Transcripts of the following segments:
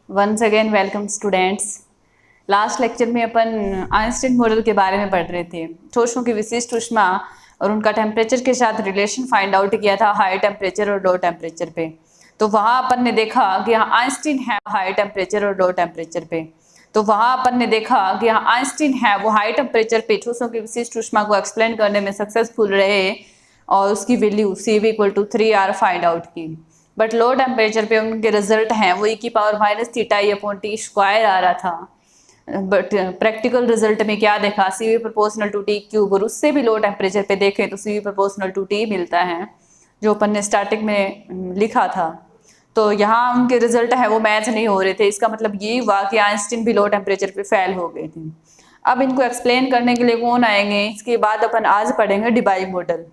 Once again welcome students. Last lecture में अपन Einstein model के बारे में पढ़ रहे थे। ठोसों की विशिष्ट ऊष्मा और उनका टेम्परेचर के साथ रिलेशन फाइंड आउट किया था हाई टेम्परेचर और लो टेम्परेचर पे। तो वहाँ अपन ने देखा कि यहाँ आइंस्टीन है हाई टेम्परेचर और लो टेम्परेचर पे। तो वहाँ अपन ने देखा कि यहाँ आइंस्टीन है वो हाई टेम्परेचर पे ठोसों की विशिष्ट ऊष्मा को एक्सप्लेन करने में सक्सेसफुल रहे और उसकी वैल्यू CV=3R फाइंड आउट की। बट लो टेम्परेचर पे उनके रिजल्ट हैं वो e⁻⁻θe/t² आ रहा था। बट प्रैक्टिकल रिजल्ट में क्या देखा, CV∝T³ और उससे भी लो टेम्परेचर पे देखें तो CV∝T मिलता है जो अपन ने स्टार्टिंग में लिखा था। तो यहाँ उनके रिजल्ट है वो मैच नहीं हो रहे थे। इसका मतलब ये हुआ कि आइंस्टीन भी लो टेम्परेचर पे फेल हो गए थे। अब इनको एक्सप्लेन करने के लिए कौन आएंगे, इसके बाद अपन आज पढ़ेंगे डिबाई मॉडल।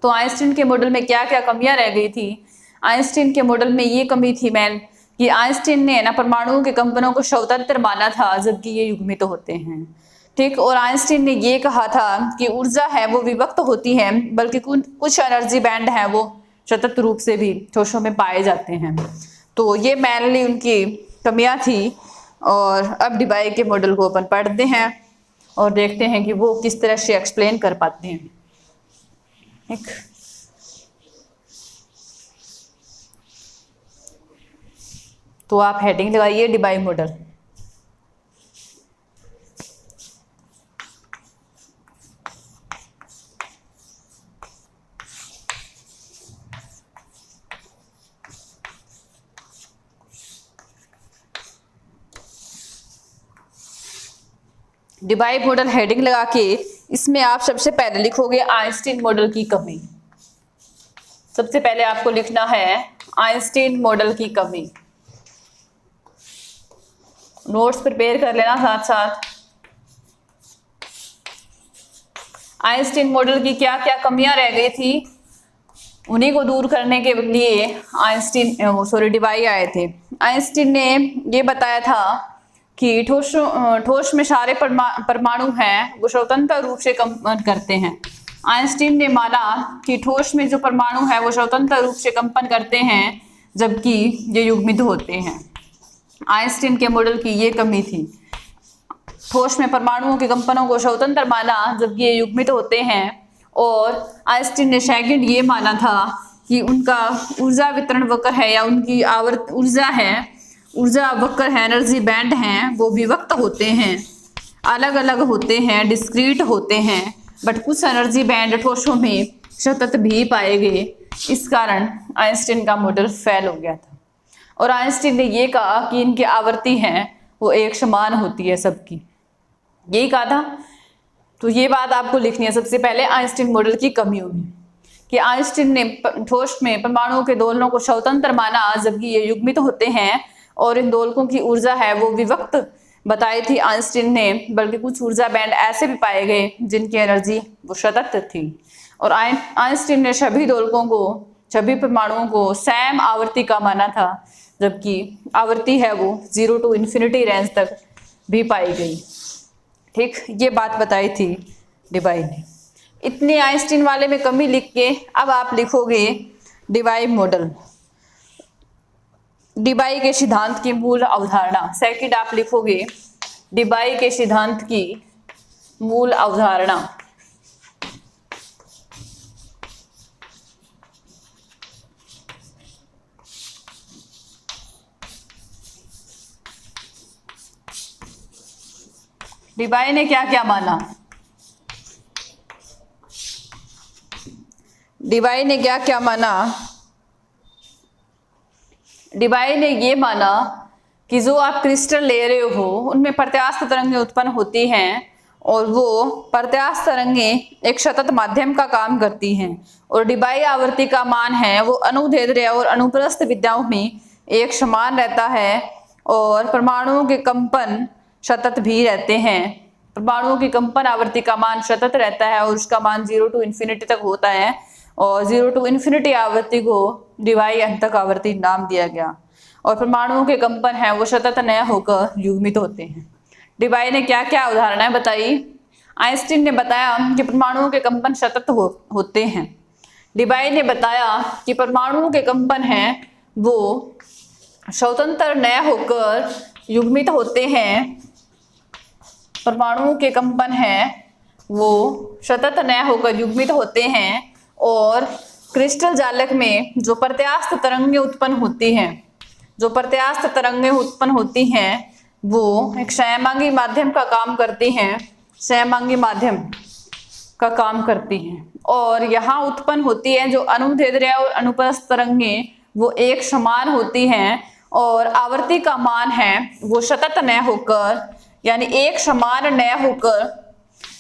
तो आइंस्टीन के मॉडल में क्या क्या कमियां रह गई थी। आइंस्टीन के मॉडल में ये कमी थी मैन कि आइंस्टीन ने ना परमाणुओं के कंपनों को स्वतंत्र माना था जबकि ये युग्मित होते हैं। ठीक, और आइंस्टीन ने ये कहा था कि ऊर्जा है वो विभक्त होती है बल्कि कुछ एनर्जी बैंड है वो सतत रूप से भी ठोसों में पाए जाते हैं। तो ये मेनली उनकी कमियां थी। और अब डिबाई के मॉडल को अपन पढ़ते हैं और देखते हैं कि वो किस तरह से एक्सप्लेन कर पाते हैं। ठीक, तो आप हेडिंग लगाइए Debye model. Debye model heading लगा के इसमें आप सबसे पहले लिखोगे आइंस्टीन मॉडल की कमी। सबसे पहले आपको लिखना है आइंस्टीन मॉडल की कमी। नोट्स प्रिपेयर कर लेना साथ साथ। आइंस्टीन मॉडल की क्या क्या कमियां रह गई थी उन्हीं को दूर करने के लिए डिबाई आए थे। आइंस्टीन ने ये बताया था कि ठोस में सारे परमाणु हैं वो स्वतंत्र रूप से कंपन करते हैं। आइंस्टीन ने माना कि ठोस में जो परमाणु है वो स्वतंत्र रूप से कंपन करते हैं जबकि ये युग्मित होते हैं। आइंस्टीन के मॉडल की ये कमी थी। ठोस में परमाणुओं के कंपनों को स्वतंत्र माना जबकि ये युग्मित होते हैं। और आइंस्टीन ने सेकंड ये माना था कि उनका ऊर्जा वितरण वक्र है या उनकी ऊर्जा वक्र है, एनर्जी बैंड हैं वो विभक्त होते हैं, अलग अलग होते हैं, डिस्क्रीट होते हैं। बट कुछ एनर्जी बैंड ठोसों में सतत भी पाए गए। इस कारण आइंस्टीन का मॉडल फेल हो गया था। और आइंस्टीन ने ये कहा कि इनकी आवर्ती हैं वो एक समान होती है सबकी, यही कहा था। तो ये बात आपको लिखनी है सबसे पहले आइंस्टीन मॉडल की कमियों में कि आइंस्टीन ने ठोस में परमाणुओं के दोलनों को स्वतंत्र माना जबकि ये युग्मित होते हैं और इन दोलकों की ऊर्जा है वो विभक्त बताई थी आइंस्टीन ने, बल्कि कुछ ऊर्जा बैंड ऐसे भी पाए गए जिनकी एनर्जी वो सतत थी। और आइंस्टीन ने सभी परमाणुओं को सेम आवर्ती का माना था जबकि आवर्ती है वो 0 to ∞ रेंज तक भी पाई गई। ठीक, ये बात बताई थी डिबाई ने। इतनी आइंस्टीन वाले में कमी लिख के अब आप लिखोगे डिबाई मॉडल। डिबाई के सिद्धांत की मूल अवधारणा। सेकंड आप लिखोगे डिबाई के सिद्धांत की मूल अवधारणा। डिबाई ने क्या क्या माना। डिबाई ने क्या क्या माना। डिबाई ने ये माना कि जो आप क्रिस्टल ले रहे हो उनमें प्रत्यास्थ तरंगें उत्पन्न होती हैं और वो प्रत्यास्थ तरंगें एक सतत माध्यम का काम करती हैं। और डिबाई आवर्ती का मान है वो अनुदैर्ध्य और अनुप्रस्थ विद्याओं में एक समान रहता है और परमाणुओं के कंपन सतत भी रहते हैं। परमाणुओं की कंपन आवर्ती का मान सतत रहता है और उसका मान 0 to ∞ तक होता है। और 0 to ∞ आवृत्ति को डिबाई अंतक आवर्ती नाम दिया गया। और परमाणुओं के कंपन है वो सतत न होकर युग्मित होते हैं। डिबाई ने क्या क्या उदाहरणाएं बताई। आइंस्टीन ने बताया कि परमाणुओं के कंपन सतत होते हैं। डिबाई ने बताया कि परमाणुओं के कंपन हैं वो स्वतंत्र न होकर युग्मित होते हैं, परमाणुओं के कंपन है वो सतत न होकर युग्मित होते हैं, और क्रिस्टल जालक में जो प्रत्यास्थ तरंगें उत्पन्न होती हैं, जो प्रत्यास्थ तरंगें उत्पन्न होती हैं वो एक सममांगी माध्यम का काम करती हैं, सममांगी माध्यम का काम करती हैं, और यहाँ उत्पन्न होती है जो अनुदैर्ध्य और अनुप्रस्थ तरंगें वो एक समान होती हैं, और आवर्ती का मान है वो सतत न होकर यानी एक समान न होकर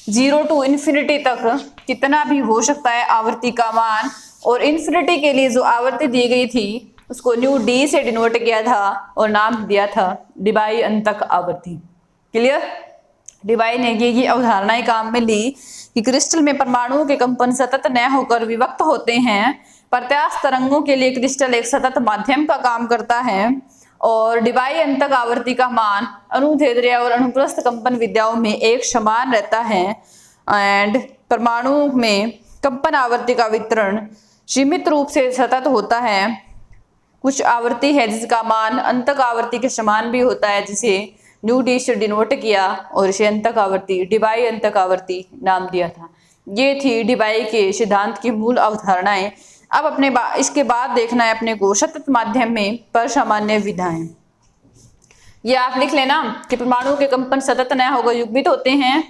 0 to इन्फिनिटी तक कितना भी हो सकता है आवर्ती का मान, और इन्फिनिटी के लिए जो आवर्ती दी गई थी उसको न्यू डी से डिनोट किया था और नाम दिया था डिबाई अंतक आवर्ती। क्लियर? डिबाई ने ये अवधारणाएं काम में ली कि क्रिस्टल में परमाणुओं के कंपन सतत न होकर विभक्त होते हैं, प्रत्यास्थ तरंगों के लिए क्रिस्टल एक सतत माध्यम का काम करता है, और डिबाई अंतक आवर्ती का मान अनुदैर्ध्य और अनुप्रस्थ कंपन विद्याओं में एक समान रहता है, एंड परमाणुओं में कंपन आवर्ती का वितरण सीमित रूप से सतत होता है। कुछ आवर्ती है जिसका मान अंतक आवर्ती के समान भी होता है, जिसे न्यू डी से डिनोट किया और इसे अंतक आवर्ती डिबाई अंतक आवर्ती नाम दिया था। ये थी डिबाई के सिद्धांत की मूल अवधारणाएं। अब इसके बाद देखना है अपने को सतत माध्यम में परसामान्य विधाएं। ये आप लिख लेना कि परमाणु के कंपन सतत न होकर युग्मित होते हैं,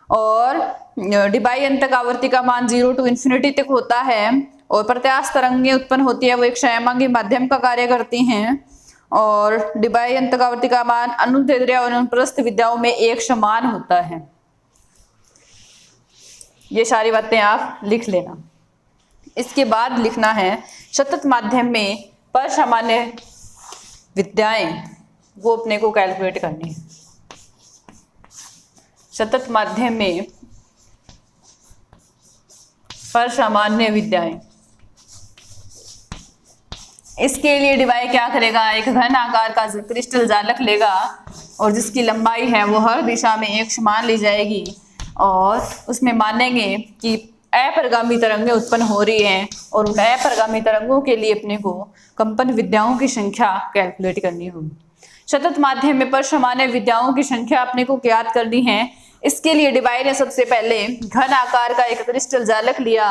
और डिबाई अंतक आवर्ती का मान 0 to इन्फिनिटी तक होता है, और प्रत्यास्थ तरंगें उत्पन्न होती है वो एक सममांगी माध्यम का कार्य करती हैं, और डिबाई अंतक आवर्ती का मान अनुदैर्ध्य और अनुप्रस्थ विद्याओं में एक समान होता है। ये सारी बातें आप लिख लेना। इसके बाद लिखना है सतत माध्यम में परसामान्य विद्याएं, वो अपने को कैलकुलेट करनी है। सतत माध्यम में परसामान्य विद्याएं, इसके लिए डिबाई क्या करेगा, एक घन आकार का क्रिस्टल जालक लेगा और जिसकी लंबाई है वो हर दिशा में एक समान ली जाएगी, और उसमें मानेंगे कि अपरिगामी तरंगें उत्पन्न हो रही हैं, और उन अपरिगामी तरंगों के लिए अपने को कंपन विद्याओं की संख्या कैलकुलेट करनी होगी। सतत माध्यम में परसामान्य विद्याओं की संख्या अपने को ज्ञात करनी है। इसके लिए डिबाई ने सबसे पहले घन आकार का एक क्रिस्टल जालक लिया,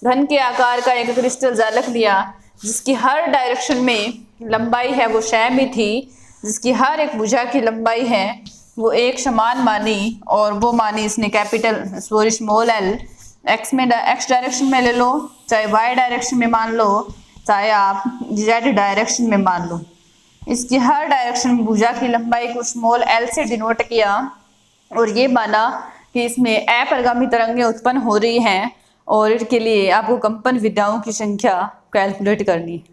घन के आकार का एक क्रिस्टल जालक लिया जिसकी हर डायरेक्शन में लंबाई है वो सेम ही थी, जिसकी हर एक भुजा की लंबाई है वो एक समान मानी, और वो मानी इसने capital small L. X direction में ले लो, चाहे वाई डायरेक्शन में मान लो, चाहे आप जेड डायरेक्शन में मान लो। इसकी हर डायरेक्शन में भुजा की लंबाई को स्मॉल एल से डिनोट किया, और ये माना कि इसमें अपरिगामी तरंगें उत्पन्न हो रही हैं, और इसके लिए आपको कंपन विद्याओं की संख्या कैलकुलेट करनी है।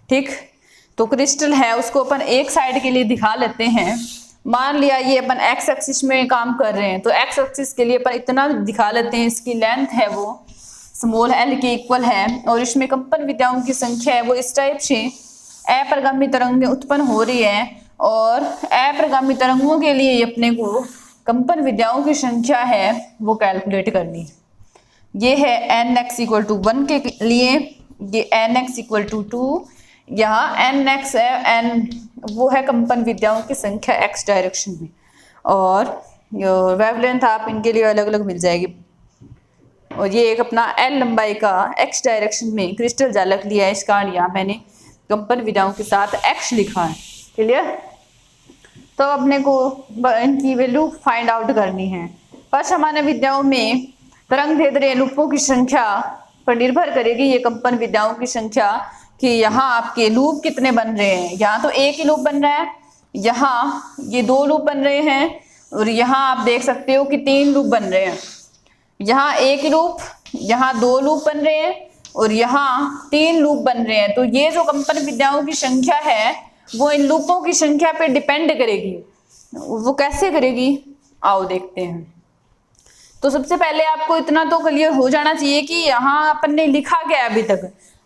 ठीक, तो क्रिस्टल है उसको अपन एक साइड के लिए दिखा लेते हैं। मान लिया ये अपन एक्स एक्सिस में काम कर रहे हैं, तो एक्स एक्सिस के लिए अपन इतना दिखा लेते हैं, इसकी लेंथ है वो स्मॉल एल के इक्वल है, और इसमें कंपन विद्याओं की संख्या है वो इस टाइप से अपरिगामी तरंगें उत्पन्न हो रही है, और अपरिगामी तरंगों के लिए अपने को कंपन विद्याओं की संख्या है वो कैलकुलेट करनी है। ये है एन एक्स इक्वल टू 1 के लिए, ये एन एक्स इक्वल टू 2, यहाँ एन एक्स है, एन वो है कंपन विद्याओं की संख्या एक्स डायरेक्शन में, और वेवलेंथ आप इनके लिए अलग अलग मिल जाएगी। और ये एक अपना एल लंबाई का एक्स डायरेक्शन में क्रिस्टल जालक लिया है, इसका यहाँ मैंने कंपन विद्याओं के साथ एक्स लिखा है। क्लियर? तो अपने को इनकी वैल्यू फाइंड आउट करनी है। परसामान्य विद्याओं में तरंग भेद्य लूपों की संख्या पर निर्भर करेगी ये कंपन विद्याओं की संख्या, कि यहाँ आपके लूप कितने बन रहे हैं। यहाँ तो एक ही लूप बन रहा है, यहाँ ये 2 लूप बन रहे हैं, और यहाँ आप देख सकते हो कि 3 लूप बन रहे हैं। यहाँ एक लूप, यहाँ 2 लूप बन रहे हैं, और यहाँ 3 लूप बन रहे हैं। तो ये जो कंपन विद्याओं की संख्या है वो इन लूपों की संख्या पे डिपेंड करेगी। वो कैसे करेगी आओ देखते हैं। तो सबसे पहले आपको इतना तो क्लियर हो जाना चाहिए कि यहाँ अपन ने लिखा क्या है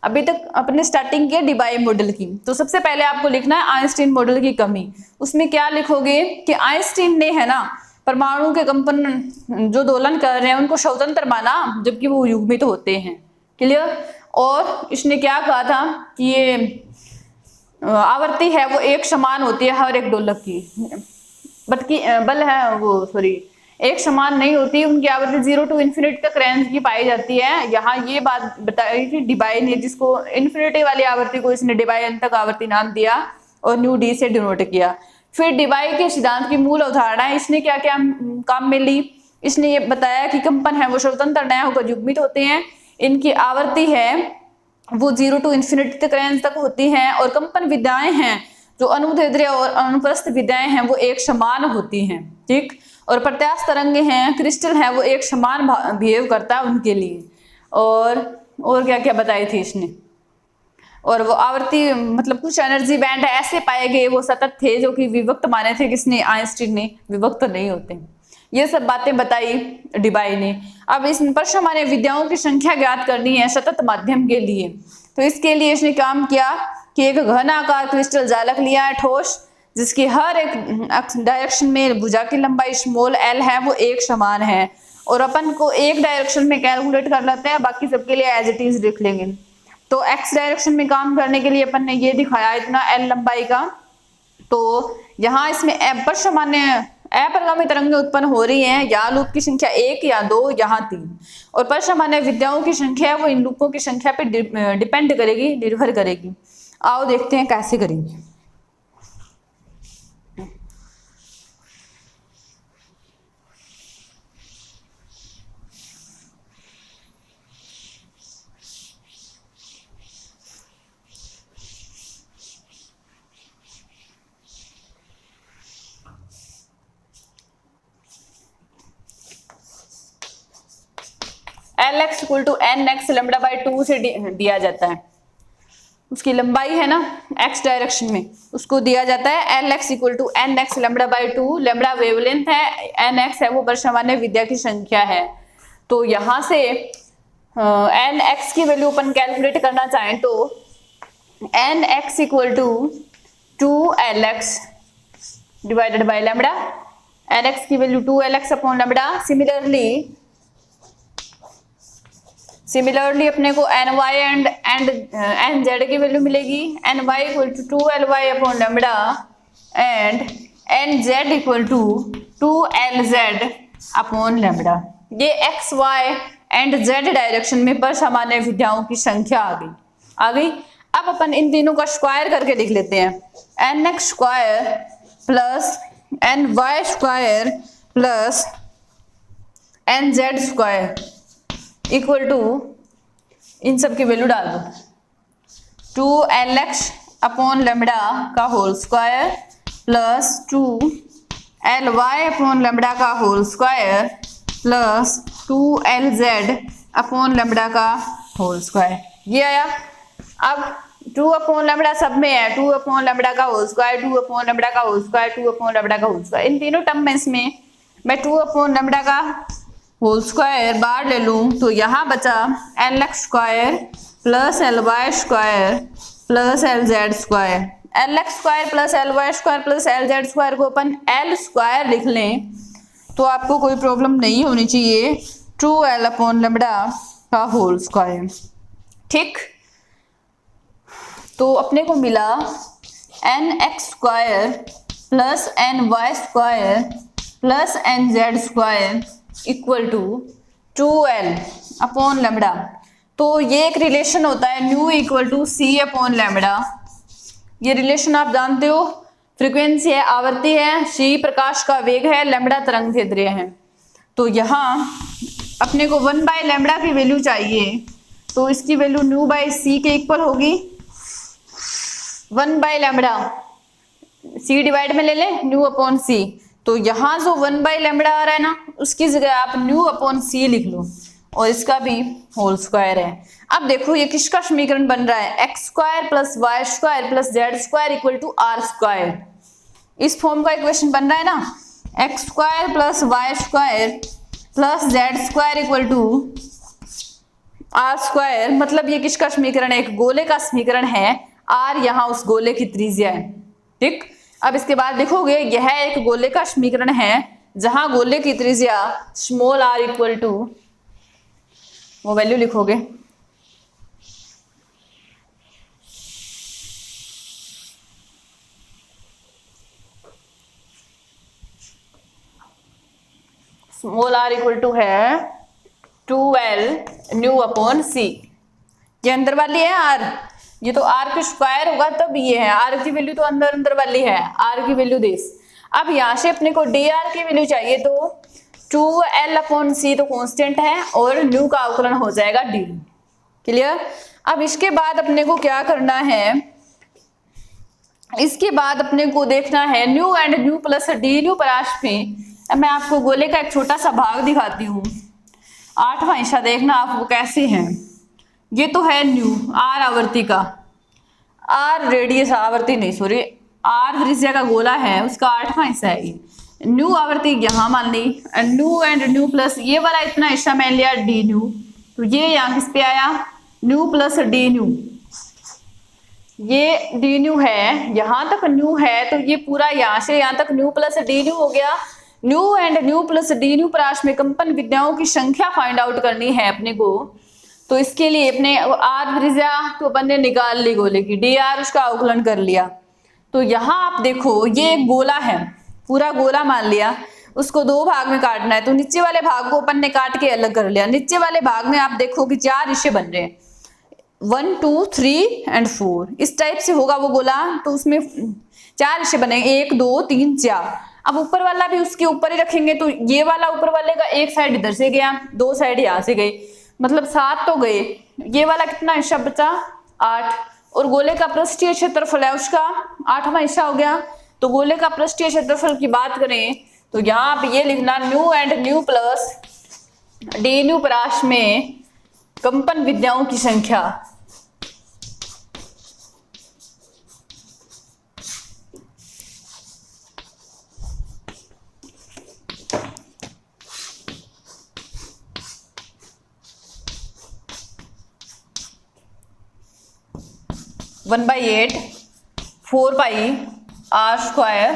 अभी तक अपने स्टार्टिंग किया डिबाई मॉडल की। तो सबसे पहले आपको लिखना है आइंस्टीन मॉडल की कमी। उसमें क्या लिखोगे कि आइंस्टीन ने है ना परमाणु के कंपन जो दोलन कर रहे हैं उनको स्वतंत्र माना, जबकि वो युग्मित होते हैं। क्लियर? और इसने क्या कहा था कि ये आवर्ती है वो एक समान होती है हर एक दोलक की, बल है वो सॉरी एक समान नहीं होती, उनकी आवृत्ति 0 to इन्फिनिटी तक रेंज की पाई जाती है। यहाँ ये बात बताई थी डिबाई ने, जिसको इन्फिनिटी वाली आवृत्ति को इसने डिबाई अंतक आवृत्ति नाम दिया और न्यू डी से डिनोट किया। फिर डिबाई के सिद्धांत की मूल अवधारणा इसने क्या क्या काम में ली। इसने ये बताया कि कंपन है वो स्वतंत्र नया होकर युग्मित होते हैं, इनकी आवृत्ति है वो 0 to इन्फिनिटी तक रेंज तक होती हैं, और कंपन विधाएं हैं जो अनुदैर्ध्य और अनुप्रस्थ विधाएं हैं वो एक समान होती हैं, ठीक। और प्रत्यास्थ तरंगे हैं, क्रिस्टल है वो एक समान बिहेव करता है उनके लिए। और क्या क्या बताई थी इसने, और वो आवर्ती मतलब कुछ एनर्जी बैंड ऐसे पाए गए वो सतत थे जो कि विभक्त माने थे, किसने, आइंस्टीन ने, विभक्त नहीं होते। ये सब बातें बताई डिबाई ने। अब इस परसमान्य विद्याओं की संख्या ज्ञात करनी है सतत माध्यम के लिए, तो इसके लिए इसने काम किया कि एक घन आकार क्रिस्टल जालक लिया है ठोस, जिसकी हर एक डायरेक्शन में भुजा की लंबाई स्मॉल एल है वो एक समान है, और अपन को एक डायरेक्शन में कैलकुलेट कर लेते हैं, बाकी सबके लिए एज इट इज लिख लेंगे। तो एक्स डायरेक्शन में काम करने के लिए अपन ने ये दिखाया इतना एल लंबाई का। तो यहाँ इसमें परसमान्य अपरिगामी तरंगें उत्पन्न हो रही हैं, यहाँ लूप की संख्या 1 या 2 यहाँ 3, और परसमान्य विद्याओं की संख्या वो इन लूपों की संख्या पे डिपेंड करेगी, निर्भर करेगी। आओ देखते हैं कैसे करेंगे। Lx equal to n x lambda by 2 से दिया जाता है, उसकी लंबाई है ना x डायरेक्शन में, उसको दिया जाता है Lx equal to n x lambda by 2। Lambda wavelength है, एन एक्स है वो परसमान्य विद्या की संख्या है। तो यहाँ से एन एक्स की वैल्यू अपन कैलकुलेट करना चाहें तो n x equal to 2Lx divided by lambda, n x की value 2Lx upon lambda. Similarly अपने को n y and n z की वैल्यू मिलेगी, n y equal to 2Ly upon lambda and n z equal to 2Lz upon lambda. ये x y and z direction में परसमान्य विद्याओं की संख्या आ गई। अब अपन इन तीनों का स्क्वायर करके लिख लेते हैं, n x square plus n y square plus n z square equal to, इन सब की वैल्यू डाल दो, 2Lx अपॉन लेमडा का whole square plus 2Ly upon lambda का whole square plus 2Lz upon lambda का होल स्क्वायर। ये आया। अब 2 अपॉन लेमडा सब में है, 2 अपॉन लेमडा का होल स्क्वायर, 2 अपॉन लेमडा का होल स्क्वायर, 2 अपॉन लेमडा का होल स्क्वायर, इन तीनों टर्म में इसमें मैं 2 अपॉन लेमडा का होल स्क्वायर बाहर ले लूं तो यहाँ बचा Lx square plus Ly square plus Lz square. Lx square plus Ly square plus Lz square को अपन L स्क्वायर लिख लें तो आपको कोई प्रॉब्लम नहीं होनी चाहिए, 2L अपॉन लेमडा का होल स्क्वायर, ठीक। तो अपने को मिला nx square plus ny square plus nz square equal to 2L upon lambda. तो ये एक रिलेशन होता है nu equal to c upon lambda. ये रिलेशन आप जानते हो, फ्रीक्वेंसी है, आवर्ती है, सी प्रकाश का वेग है, लेमडा तरंग दैर्ध्य है। तो यहाँ अपने को 1 बाय लेमडा की वैल्यू चाहिए, तो इसकी वैल्यू न्यू बाय सी के इक्वल होगी। 1 बाय लेमडा सी डिवाइड में ले लें न्यू अपॉन सी, तो यहाँ जो 1 बाय लेमडा आ रहा है ना उसकी जगह आप न्यू अपॉन सी लिख लो, और इसका भी होल स्क्वायर है। अब देखो ये किसका समीकरण बन रहा है, x square plus y square plus z square equal to r square. इस फॉर्म का इक्वेशन बन रहा है ना, x square plus y square plus z square equal to r square. मतलब ये किसका समीकरण है, एक गोले का समीकरण है, आर यहाँ उस गोले की त्रिज्या है, ठीक। अब इसके बाद देखोगे यह एक गोले का समीकरण है जहां गोले की त्रिज्या स्मॉल r इक्वल टू, वो वैल्यू लिखोगे स्मॉल r इक्वल टू है 2l न्यू अपॉन c। ये अंदर वाली है r, ये तो r के स्क्वायर होगा तब ये है, r की वैल्यू तो अंदर अंदर वाली है, r की वैल्यू दिस। अब यहाँ से अपने को dr की वैल्यू चाहिए, तो 2l अपॉन c तो कांस्टेंट है और न्यू का अवकलन हो जाएगा d। क्लियर। अब इसके बाद अपने को क्या करना है, इसके बाद अपने को देखना है nu and nu plus d nu पराश में। अब मैं आपको गोले का एक छोटा सा भाग दिखाती हूँ, 8वां हिस्सा देखना आप वो कैसे है। ये तो है न्यू आर आवर्ती का, आर रेडियस आवर्ती नहीं सॉरी आर त्रिज्या का गोला है, उसका 8वां हिस्सा है ये। न्यू आवर्ती यहाँ मान ली, न्यू एंड न्यू प्लस ये वाला इतना हिस्सा मान लिया डी न्यू, तो ये यहाँ किस पे आया न्यू प्लस डी न्यू। ये डी न्यू है, यहाँ तक न्यू है तो ये पूरा यहाँ से यहाँ तक न्यू प्लस डी न्यू हो गया। Nu and nu plus d nu पराश में कंपन विद्याओं की संख्या फाइंड आउट करनी है अपने को। तो इसके लिए अपने आर त्रिज्या तो अपन ने निकाल ली गोले की, डी आर उसका अवकलन कर लिया। तो यहाँ आप देखो ये एक गोला है, पूरा गोला मान लिया, उसको 2 भाग में काटना है। तो नीचे वाले भाग को अपन ने काट के अलग कर लिया। नीचे वाले भाग में आप देखो कि 4 हिस्से बन रहे हैं, 1 2 3 एंड 4 इस टाइप से होगा वो गोला। तो उसमें 4 हिस्से बनेंगे, 1 2 3 4। अब ऊपर वाला भी उसके ऊपर ही रखेंगे, तो ये वाला ऊपर वाले का एक साइड इधर से गया, 2 साइड यहाँ से गई, मतलब 7 तो गए। ये वाला कितना हिस्सा बचा 8, और गोले का पृष्ठीय क्षेत्रफल है उसका 8वां हिस्सा हो गया। तो गोले का पृष्ठीय क्षेत्रफल की बात करें तो यहाँ पे ये लिखना nu and nu plus d nu पराश में कंपन विद्याओं की संख्या। One by 8 4 pi r square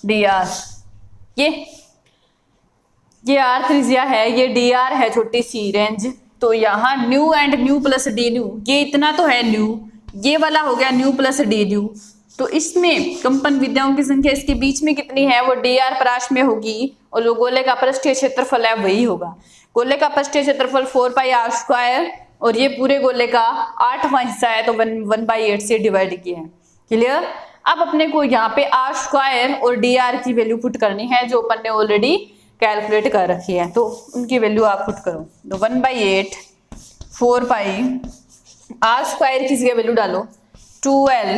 d r. ये आर त्रिज्या है, ये डी आर है छोटी सी रेंज। तो यहाँ new and nu plus d new, ये इतना तो है न्यू, ये वाला हो गया न्यू प्लस डी न्यू। तो इसमें कंपन विद्याओं की संख्या इसके बीच में कितनी है वो डी आर पराश में होगी, और जो गोले का पृष्ठीय क्षेत्रफल है वही होगा। गोले का पृष्ठीय क्षेत्रफल 4 पाई आर स्क्वायर, और ये पूरे गोले का 8वां हिस्सा है तो 1/8 से डिवाइड किया है। क्लियर। अब अपने को यहाँ पे आर स्क्वायर और डी आर की वैल्यू पुट करनी है, जो अपन ने ऑलरेडी कैलकुलेट कर रखी है, तो उनकी वैल्यू आप पुट करो। तो 1/8 4 पाई आर स्क्वायर की जगह वैल्यू डालो 2l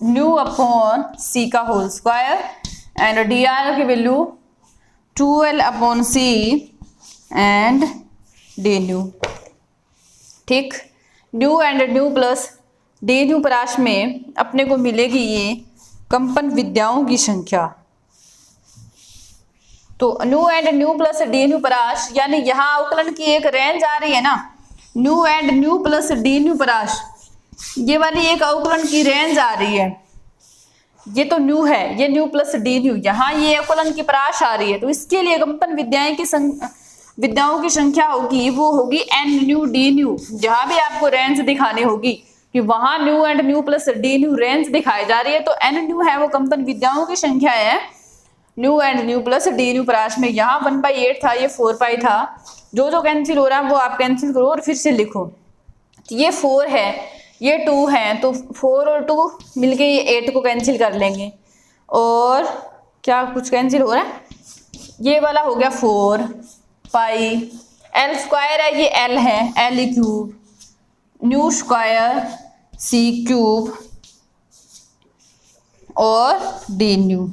न्यू अपॉन सी का whole square, and d r की value 2l upon c and d nu. ठीक। Nu and nu plus d nu पराश में अपने को मिलेगी ये कंपन विद्याओं की संख्या। तो nu and nu plus d nu पराश, यानी यहाँ अवकलन की एक रेंज आ रही है ना, nu and nu plus d nu पराश, ये वाली एक अवकलन की रेंज आ रही है। ये तो न्यू है, ये न्यू प्लस डी न्यू, यहाँ ये अवकलन की पराश आ रही है। तो इसके लिए कंपन विद्याओं की संख्या होगी, वो होगी एन न्यू डी न्यू। जहां भी आपको रेंज दिखानी होगी कि वहां new and nu plus d new range दिखाई जा रही है, तो एन न्यू है वो कंपन विद्याओं की संख्या है nu and nu plus d nu पराश में। यहाँ 1/8 था, ये 4 पाई था, जो कैंसिल हो रहा है वो आप कैंसिल करो और फिर से लिखो। तो ये 4 है, ये 2 है, तो 4 और 2 मिलके ये 8 को कैंसिल कर लेंगे। और क्या कुछ कैंसिल हो रहा है, ये वाला हो गया 4 पाई एल स्क्वायर है, ये एल है, एल क्यूब न्यू स्क्वायर सी क्यूब और डी न्यू।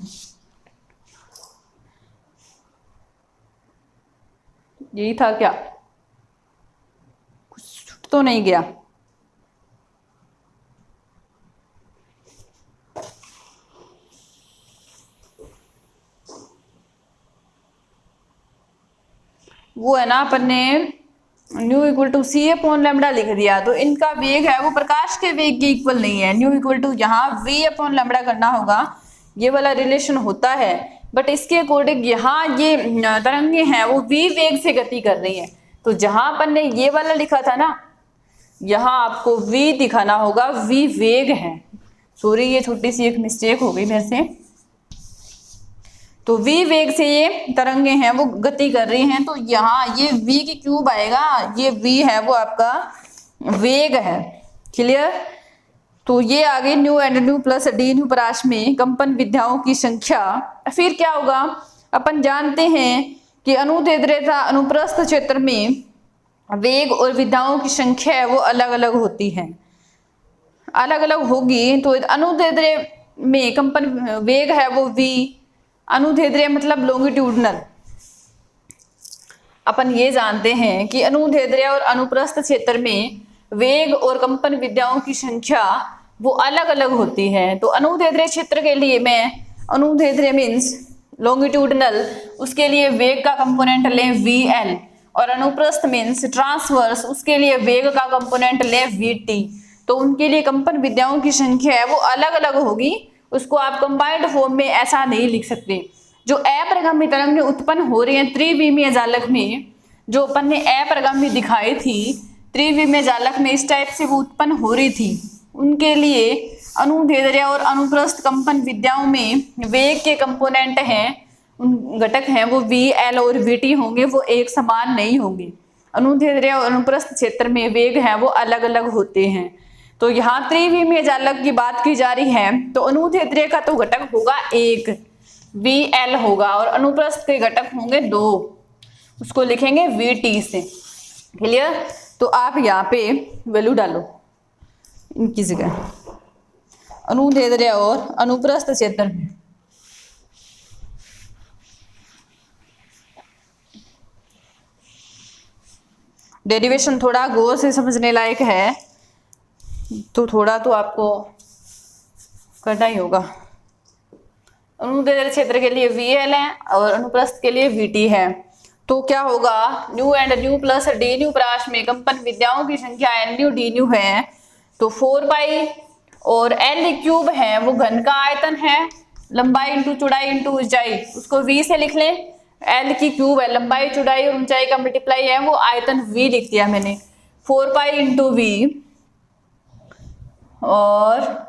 यही था क्या, कुछ छूट तो नहीं गया। वो है ना, अपन ने nu equal to c upon lambda लिख दिया, तो इनका वेग है वो प्रकाश के वेग के इक्वल नहीं है। न्यू इक्वल टू यहाँ वी अपॉन लैम्डा करना होगा, ये वाला रिलेशन होता है, बट इसके अकॉर्डिंग यहाँ ये तरंगे हैं वो वी वेग से गति कर रही हैं। तो जहां अपन ने ये वाला लिखा था ना, यहाँ आपको वी दिखाना होगा, वी वेग है। सॉरी, ये छोटी सी एक मिस्टेक हो गई मेरे से। तो v वेग से ये तरंगे हैं वो गति कर रही हैं, तो यहाँ ये v की क्यूब आएगा, ये v है वो आपका वेग है। क्लियर? तो ये आ गई nu and nu plus d nu पराश में कंपन विद्याओं की संख्या। फिर क्या होगा, अपन जानते हैं कि अनुदैर्ध्य तथा अनुप्रस्थ क्षेत्र में वेग और विद्याओं की संख्या है वो अलग अलग होती है, अलग अलग होगी। तो अनुदैर्ध्य में कंपन वेग है वो v, अनुदैर्ध्य मतलब लॉन्गिट्यूडनल। अपन ये जानते हैं कि अनुदैर्ध्य और अनुप्रस्थ क्षेत्र में वेग और कंपन विद्याओं की संख्या वो अलग अलग होती है। तो अनुदैर्ध्य क्षेत्र के लिए मैं, अनुदैर्ध्य मीन्स लॉन्गिट्यूडनल, उसके लिए वेग का कंपोनेंट लें vl, और अनुप्रस्थ मीन्स ट्रांसवर्स, उसके लिए वेग का कंपोनेंट लें vt। तो उनके लिए कंपन विद्याओं की संख्या है वो अलग अलग होगी, उसको आप कंबाइंड फॉर्म में ऐसा नहीं लिख सकते। जो अप्रगामी तरंगें उत्पन्न हो रही हैं त्रिविमीय जालक में, जो अपन ने अप्रगामी दिखाई थी त्रिविमीय जालक में, इस टाइप से वो उत्पन्न हो रही थी, उनके लिए अनुदैर्ध्य और अनुप्रस्थ कंपन विद्याओं में वेग के कंपोनेंट हैं, उन घटक हैं वो vl और vt होंगे, वो एक समान नहीं होंगे। अनुदैर्ध्य और अनुप्रस्थ क्षेत्र में वेग हैं वो अलग अलग होते हैं। तो यहाँ त्रिविमीय जालक की बात की जा रही है, तो अनुदैर्ध्य का तो घटक होगा एक, vl होगा, और अनुप्रस्थ के घटक होंगे दो, उसको लिखेंगे vt से। क्लियर? तो आप यहाँ पे वैल्यू डालो इनकी जगह, अनुदैर्ध्य और अनुप्रस्थ क्षेत्र में। डेरिवेशन थोड़ा गौर से समझने लायक है, तो थोड़ा तो आपको करना ही होगा। अनुदैर्ध्य क्षेत्र के लिए vl है और अनुप्रस्थ के लिए vt है। तो क्या होगा, nu and nu plus d nu पराश में कंपन विद्याओं की संख्या एन न्यू डी न्यू है, तो 4 पाई, और एल क्यूब है वो घन का आयतन है, लंबाई इंटू चौड़ाई इंटू ऊंचाई, उसको v से लिख लें। एल की क्यूब है, लंबाई चौड़ाई और ऊंचाई का मल्टीप्लाई है वो आयतन v लिख दिया मैंने, 4 पाई इंटू v, और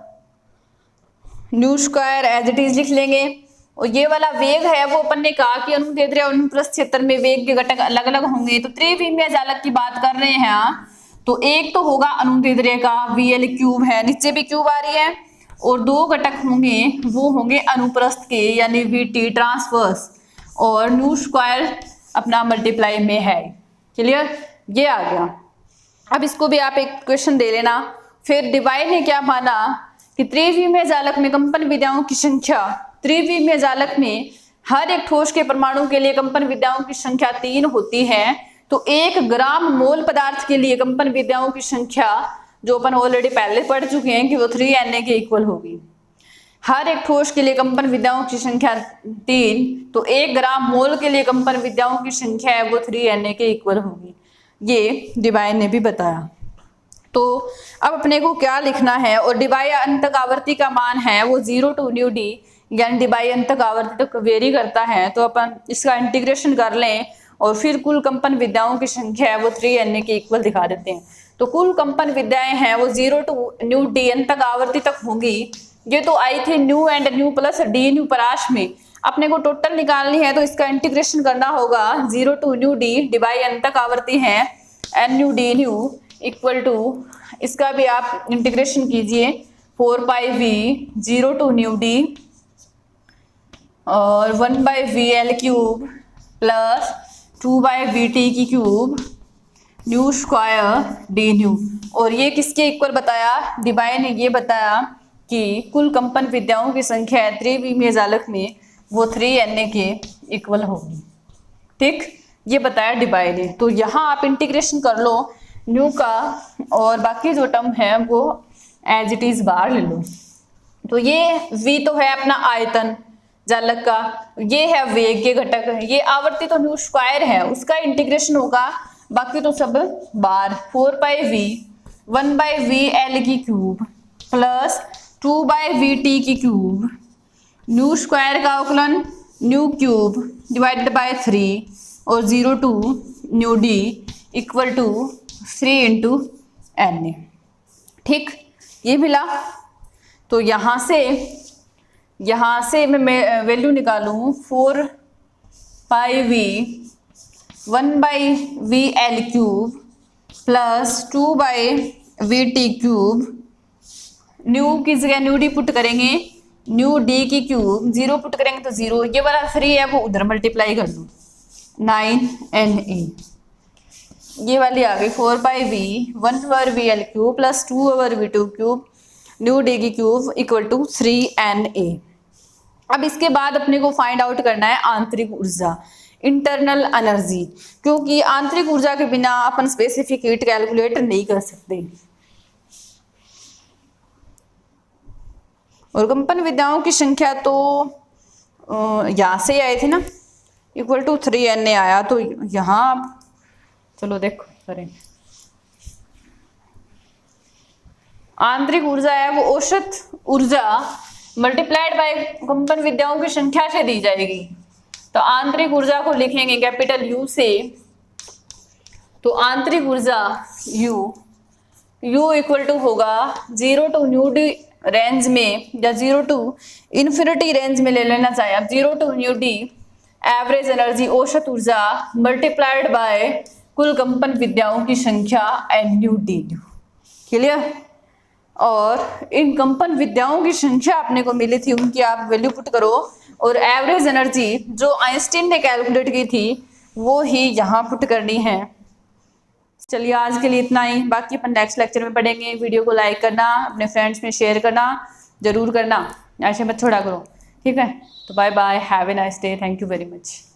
nu square as it is लिख लेंगे। और ये वाला वेग है वो अपन ने कहा कि अनुदैर्ध्य और अनुप्रस्थ क्षेत्र में वेग के घटक अलग अलग होंगे। तो त्रिविमीय जालक की बात कर रहे हैं, तो एक तो होगा अनुदैर्ध्य का vl क्यूब है, नीचे भी क्यूब आ रही है, और दो घटक होंगे वो होंगे अनुप्रस्थ के यानी vt ट्रांसवर्स, और न्यू स्क्वायर अपना मल्टीप्लाई में है। क्लियर? ये आ गया। अब इसको भी आप एक क्वेश्चन दे लेना। फिर डिवाई ने क्या माना कि त्रिविमीय जालक में कंपन विद्याओं की संख्या, त्रिविमीय जालक में हर एक ठोस के परमाणु के लिए कंपन विद्याओं की संख्या 3 होती है। तो 1 ग्राम मोल पदार्थ के लिए कंपन विद्याओं की संख्या, जो अपन ऑलरेडी पहले पढ़ चुके हैं कि वो 3Na के इक्वल होगी। हर एक ठोस के लिए कंपन विद्याओं की संख्या 3, तो 1 ग्राम मोल के लिए कंपन विद्याओं की संख्या है वो 3Na के इक्वल होगी। ये डिवाइन ने भी बताया। तो अब अपने को क्या लिखना है, और डिबाई अंतक आवर्ती का मान है वो 0 to न्यू डी, यानी डिबाई अंतक आवर्ती तक वेरी करता है। तो अपन इसका इंटीग्रेशन कर लें और फिर कुल कंपन विद्याओं की संख्या है वो 3Na के इक्वल दिखा देते हैं। तो कुल कंपन विद्याएं हैं वो 0 to न्यू डी अंतक आवर्ती तक होंगी। ये तो आई थी nu and nu plus d nu पराश में। अपने को टोटल निकालनी है तो इसका इंटीग्रेशन करना होगा 0 to न्यू डी, डिबाई अंतक आवर्ती है n nu d nu equal to, इसका भी आप इंटीग्रेशन कीजिए 4 pi v 0 to nu d और 1 by v l cube plus 2 by v t की cube nu square d nu. और ये किसके इक्वल बताया? डिबाई ने ये बताया कि कुल कंपन विद्याओं की संख्या है त्रिविमीय जालक में वो 3Na के इक्वल होगी। ठीक, ये बताया डिबाई ने। तो यहाँ आप इंटीग्रेशन कर लो न्यू का, और बाकी जो टर्म है वो एज इट इज बाहर ले लो। तो ये v तो है अपना आयतन जालक का, ये है वेग के घटक, ये आवर्ती तो न्यू स्क्वायर है, उसका इंटीग्रेशन होगा, बाकी तो सब बार 4 pi we 1 by v L की cube plus 2 by v t की क्यूब न्यू स्क्वायर का अवकलन न्यू क्यूब डिवाइडेड बाय 3 और 0 to nu d equal to 3 into Na। ठीक, ये मिला। तो यहाँ से यहाँ से मैं वैल्यू निकालूं 4πv 1/VL cube plus 2/VT cube, new की जगह न्यू डी पुट करेंगे, न्यू डी की क्यूब, 0 पुट करेंगे तो 0, ये वाला 3 है वो उधर मल्टीप्लाई कर दो, 9Na। ये वाली आ गई 4πv 1/VL cube plus 2/V2 cube, new D की क्यूब इक्वल टू 3Na। अब इसके बाद अपने को फाइंड आउट करना है आंतरिक ऊर्जा, इंटरनल एनर्जी, क्योंकि आंतरिक ऊर्जा के बिना अपन स्पेसिफिक हीट कैलकुलेट नहीं कर सकते। और कंपन विद्याओं की संख्या तो यहाँ से आए थे ना, इक्वल टू 3Na आया, तो यहाँ चलो देखो करें। आंतरिक ऊर्जा है वो औसत ऊर्जा मल्टीप्लाइड बाय कंपन विद्याओं की संख्या से दी जाएगी। तो आंतरिक ऊर्जा को लिखेंगे कैपिटल यू से, तो आंतरिक ऊर्जा U इक्वल टू होगा 0 टू न्यू डी रेंज में या 0 टू इन्फिनिटी रेंज में ले लेना चाहिए। अब 0 to nu d average energy औसत ऊर्जा मल्टीप्लाइड बाय कुल कंपन विद्याओं की संख्या n nu d nu. Clear? और इन कंपन विद्याओं की संख्या अपने को मिली थी, उनकी आप वैल्यू पुट करो, और एवरेज एनर्जी जो आइंस्टीन ने कैलकुलेट की थी वो ही यहाँ पुट करनी है। चलिए आज के लिए इतना ही, बाकी अपन नेक्स्ट लेक्चर में पढ़ेंगे। वीडियो को लाइक करना, अपने फ्रेंड्स में शेयर करना जरूर करना, ऐसे मत छोड़ा करो, ठीक है? तो bye bye, have a nice day, thank you very much.